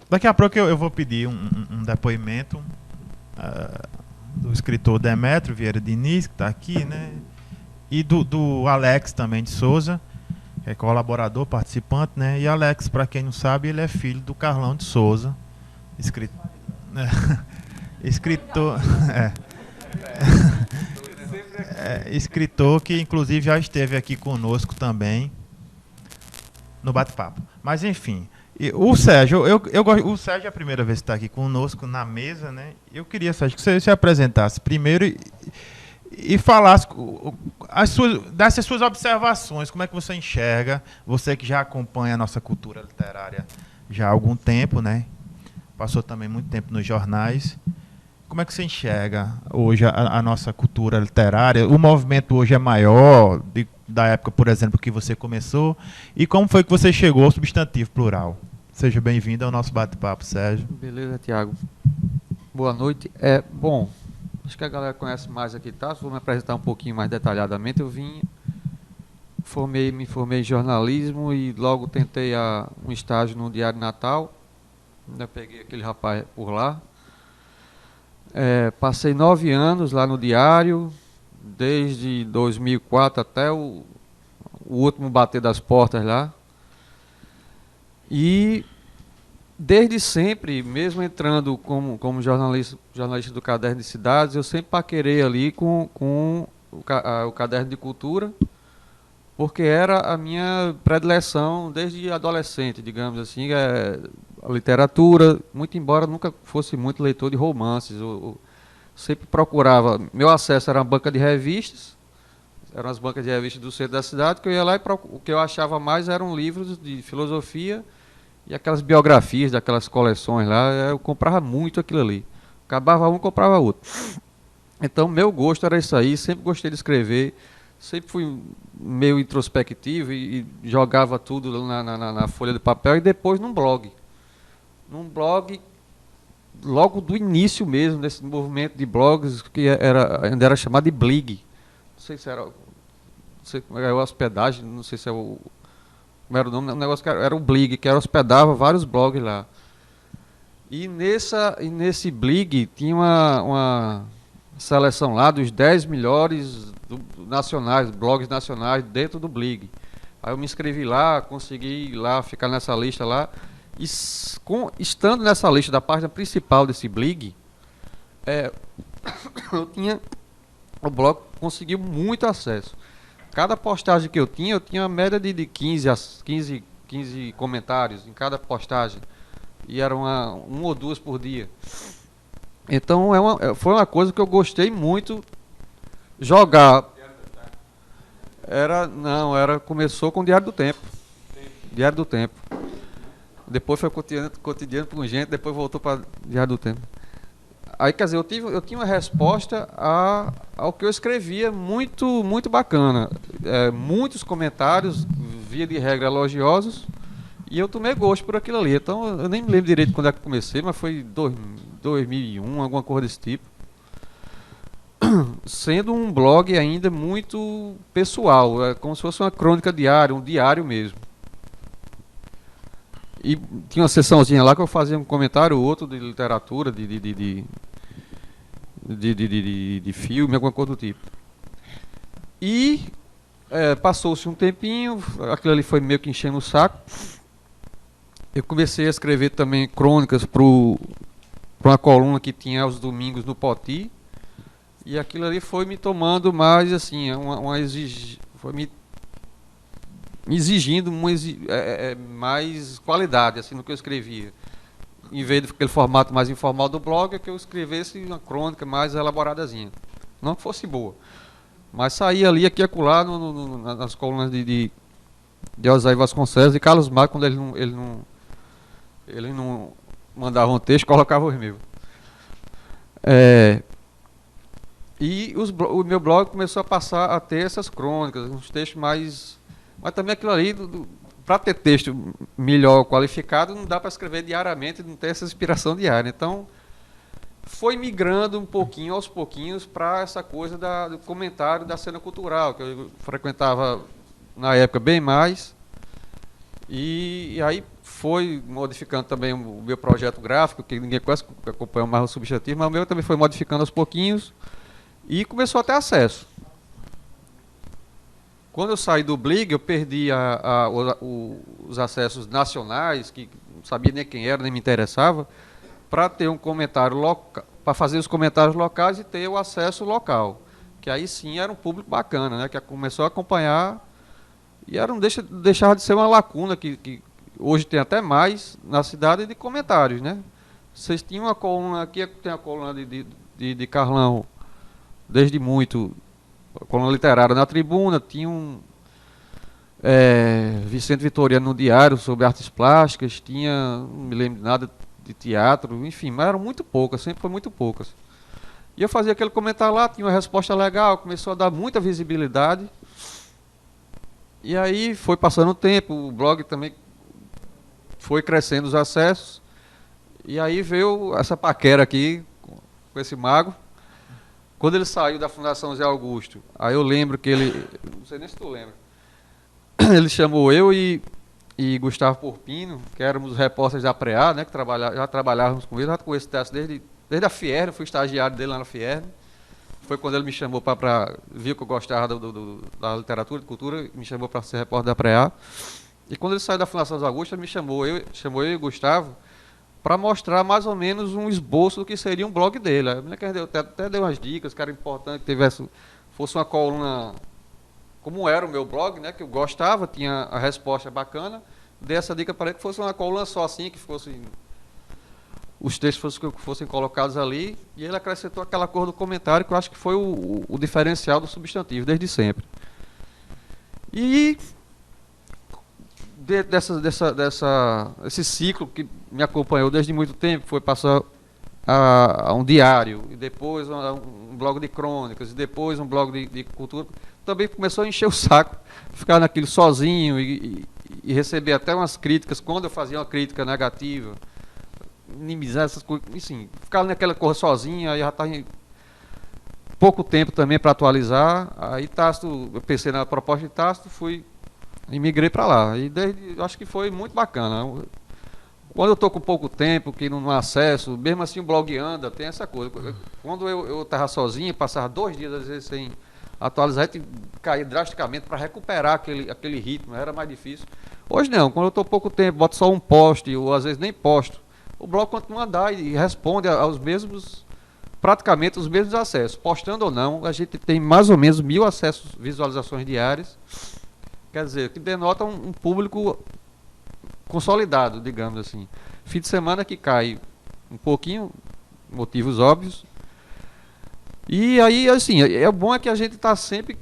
Daqui a pouco eu vou pedir um depoimento do escritor Demétrio Vieira Diniz, que está aqui, né? E do Alex também de Souza, que é colaborador, participante, né? E Alex, para quem não sabe, ele é filho do Carlão de Souza, escritor, escritor que inclusive já esteve aqui conosco também no bate-papo. Mas enfim, o Sérgio, o Sérgio é a primeira vez que está aqui conosco na mesa, né? Eu queria, Sérgio, que você se apresentasse primeiro e falasse dessas suas observações, como é que você enxerga, você que já acompanha a nossa cultura literária já há algum tempo, né? Passou também muito tempo nos jornais. Como é que você enxerga hoje a nossa cultura literária? O movimento hoje é maior da época, por exemplo, que você começou. E como foi que você chegou ao substantivo plural? Seja bem-vindo ao nosso bate-papo, Sérgio. Beleza, Tiago. Boa noite. Bom, acho que a galera conhece mais aqui, tá? Vou me apresentar um pouquinho mais detalhadamente. Eu me formei em jornalismo e logo tentei um estágio no Diário Natal. Ainda peguei aquele rapaz por lá. Passei 9 anos lá no Diário, desde 2004 até o último bater das portas lá. E desde sempre, mesmo entrando como jornalista do Caderno de Cidades, eu sempre paquerei ali com o Caderno de Cultura, porque era a minha predileção desde adolescente, digamos assim, a literatura, muito embora nunca fosse muito leitor de romances. Eu sempre procurava, meu acesso era uma banca de revistas, eram as bancas de revistas do centro da cidade, que eu ia lá e o que eu achava mais eram livros de filosofia e aquelas biografias daquelas coleções lá. Eu comprava muito aquilo ali. Acabava um, comprava outro. Então, meu gosto era isso aí, sempre gostei de escrever, sempre fui meio introspectivo e jogava tudo na folha de papel e depois num blog. Num blog, logo do início mesmo, desse movimento de blogs, que ainda era chamado de Blig. Não sei se era, não sei como era a hospedagem, não sei se é como era o nome, o negócio que era o Blig, que hospedava vários blogs lá. E nesse Blig tinha uma seleção lá dos 10 melhores nacionais, blogs nacionais dentro do Blig. Aí eu me inscrevi lá, consegui lá ficar nessa lista lá. E estando nessa lista da página principal desse Blig, o blog conseguiu muito acesso. Cada postagem que eu tinha uma média de 15 comentários em cada postagem. E era um ou duas por dia. Então foi uma coisa que eu gostei muito jogar. Começou com o Diário do Tempo. Diário do Tempo. Depois foi cotidiano por gente, depois voltou para Diário do Tempo. Aí, quer dizer, eu tinha uma resposta ao que eu escrevia muito, muito bacana. Muitos comentários, via de regra, elogiosos, e eu tomei gosto por aquilo ali. Então, eu nem me lembro direito quando é que comecei, mas foi 2001, alguma coisa desse tipo. Sendo um blog ainda muito pessoal, como se fosse uma crônica diária, um diário mesmo. E tinha uma sessãozinha lá que eu fazia um comentário ou outro de literatura, de filme, alguma coisa do tipo. E passou-se um tempinho, aquilo ali foi meio que enchendo o saco. Eu comecei a escrever também crônicas para uma coluna que tinha aos domingos no Poti. E aquilo ali foi me tomando mais, assim, foi me exigindo mais qualidade assim, no que eu escrevia. Em vez daquele formato mais informal do blog, é que eu escrevesse uma crônica mais elaboradazinha. Não que fosse boa, mas saía ali, aqui e acolá, nas colunas de Osaí Vasconcelos e Carlos Magno, quando ele não mandava um texto, colocava os meus. E o meu blog começou a passar a ter essas crônicas, uns textos mais... Mas também aquilo ali, para ter texto melhor qualificado, não dá para escrever diariamente, não tem essa inspiração diária. Então, foi migrando um pouquinho, aos pouquinhos, para essa coisa do comentário da cena cultural, que eu frequentava na época bem mais. E aí foi modificando também o meu projeto gráfico, que ninguém conhece, que acompanha mais o Substantivo, mas o meu também foi modificando aos pouquinhos e começou a ter acesso. Quando eu saí do Blig, eu perdi os acessos nacionais, que não sabia nem quem era, nem me interessava, para ter um comentário local, para fazer os comentários locais e ter o acesso local. Que aí sim era um público bacana, né? Que começou a acompanhar e era deixava de ser uma lacuna que hoje tem até mais na cidade de comentários, né? Vocês tinham uma coluna aqui, tem a coluna de Carlão desde muito, a coluna literária na Tribuna, tinha Vicente Vitoriano no Diário sobre artes plásticas, tinha, não me lembro de nada de teatro, enfim, mas eram muito poucas, sempre foi muito poucas. E eu fazia aquele comentário lá, tinha uma resposta legal, começou a dar muita visibilidade. E aí foi passando o tempo, o blog também foi crescendo os acessos. E aí veio essa paquera aqui, com esse mago. Quando ele saiu da Fundação Zé Augusto, aí eu lembro que ele, não sei nem se tu lembra, ele chamou eu e Gustavo Porpino, que éramos os repórteres da PREA, né, que já trabalhávamos com ele, já com esse texto desde a Fierne, fui estagiário dele lá na Fierne. Foi quando ele me chamou viu que eu gostava da literatura, de cultura, me chamou para ser repórter da PREA. E quando ele saiu da Fundação Zé Augusto, ele chamou eu e o Gustavo para mostrar mais ou menos um esboço do que seria um blog dele. Eu até deu umas dicas, que era importante que fosse uma coluna como era o meu blog, né, que eu gostava, tinha a resposta bacana. Dei essa dica para ele que fosse uma coluna só assim, que fosse os textos fossem colocados ali, e ele acrescentou aquela cor do comentário, que eu acho que foi o diferencial do Substantivo, desde sempre. E esse ciclo que me acompanhou desde muito tempo, foi passar a um diário, e depois um blog de crônicas, e depois um blog de cultura, também começou a encher o saco, ficar naquilo sozinho, e receber até umas críticas, quando eu fazia uma crítica negativa, minimizar essas coisas, assim, ficar naquela cor sozinha, aí já está em pouco tempo também para atualizar. Aí Tácito, eu pensei na proposta de Tácito, e migrei para lá. E acho que foi muito bacana. Quando eu estou com pouco tempo, que não há acesso, mesmo assim o blog anda, tem essa coisa. Quando eu estava sozinho, passava 2 dias às vezes sem atualizar, e cair drasticamente para recuperar aquele ritmo, era mais difícil. Hoje não, quando eu estou pouco tempo, boto só um post, ou às vezes nem posto, o blog continua a andar e responde praticamente os mesmos acessos. Postando ou não, a gente tem mais ou menos 1000 acessos, visualizações diárias. Quer dizer, que denota um público consolidado, digamos assim. Fim de semana que cai um pouquinho, motivos óbvios. E aí, assim, bom é que a gente está sempre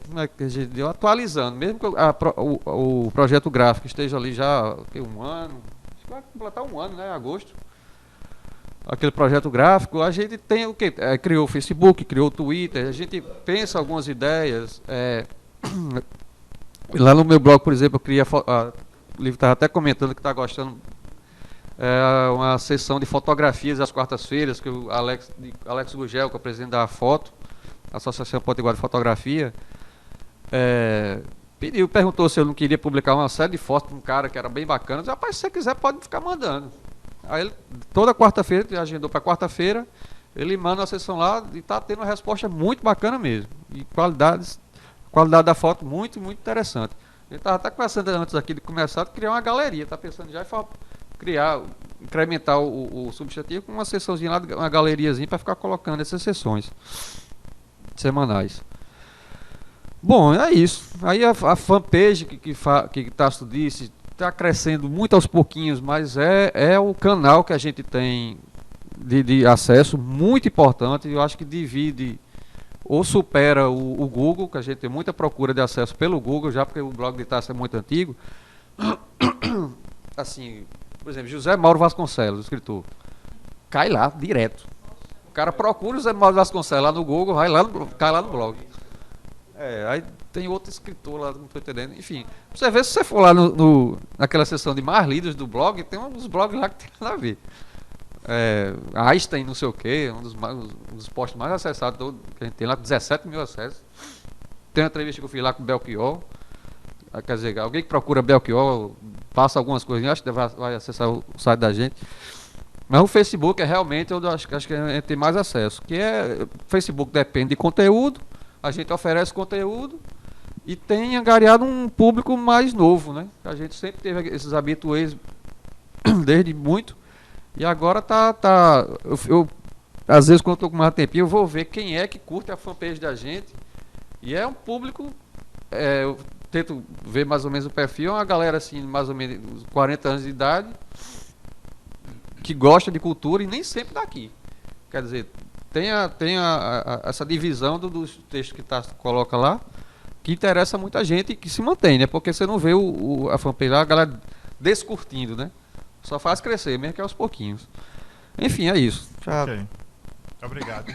como é que a gente deu, atualizando. Mesmo que o projeto gráfico esteja ali já um ano, vai completar um ano, né, em agosto. Aquele projeto gráfico, a gente tem o quê? Criou o Facebook, criou o Twitter, a gente pensa algumas ideias. Lá no meu blog, por exemplo, eu queria. O livro estava até comentando que está gostando. Uma sessão de fotografias às quartas-feiras, que o Alex Gugel, que é o presidente da Foto, Associação Potiguar de Fotografia, perguntou se eu não queria publicar uma série de fotos de um cara que era bem bacana. Eu disse, rapaz, se você quiser pode ficar mandando. Aí ele, toda quarta-feira, ele agendou para quarta-feira, ele manda a sessão lá e está tendo uma resposta muito bacana mesmo. E qualidade da foto muito, muito interessante. Ele estava até conversando antes aqui de começar, de criar uma galeria, está pensando já em incrementar o Substantivo com uma sessãozinha lá, uma galeriazinha para ficar colocando essas sessões semanais. Bom, é isso. Aí a fanpage que Tácito disse está crescendo muito aos pouquinhos, mas é o canal que a gente tem de acesso muito importante. Eu acho que divide ou supera o Google, que a gente tem muita procura de acesso pelo Google, já porque o blog de Tácito é muito antigo. Assim, por exemplo, José Mauro Vasconcelos, escritor, cai lá direto. O cara procura o José Mauro Vasconcelos lá no Google, cai lá no blog. Aí tem outro escritor lá, não estou entendendo. Enfim, você vê, se você for lá naquela seção de mais lidos do blog, tem uns blogs lá que tem nada a ver. Einstein, não sei o quê, um dos posts mais acessados que a gente tem lá, 17 mil acessos. Tem uma entrevista que eu fiz lá com o Belchior. quer dizer, alguém que procura Belchior, passa algumas coisinhas, acho que vai acessar o site da gente. Mas o Facebook é realmente onde eu acho que a gente tem mais acesso. O Facebook depende de conteúdo, a gente oferece conteúdo e tem angariado um público mais novo, né? A gente sempre teve esses habituês desde muito. E agora às vezes quando eu tô com mais tempinho, eu vou ver quem é que curte a fanpage da gente. E é um público, eu tento ver mais ou menos o perfil, é uma galera assim, mais ou menos 40 anos de idade, que gosta de cultura e nem sempre daqui. Quer dizer, tem essa divisão dos textos que coloca lá, que interessa muita gente e que se mantém, né? Porque você não vê a fanpage lá, a galera descurtindo, né? Só faz crescer, mesmo que aos pouquinhos. Enfim, é isso. Ok. Obrigado.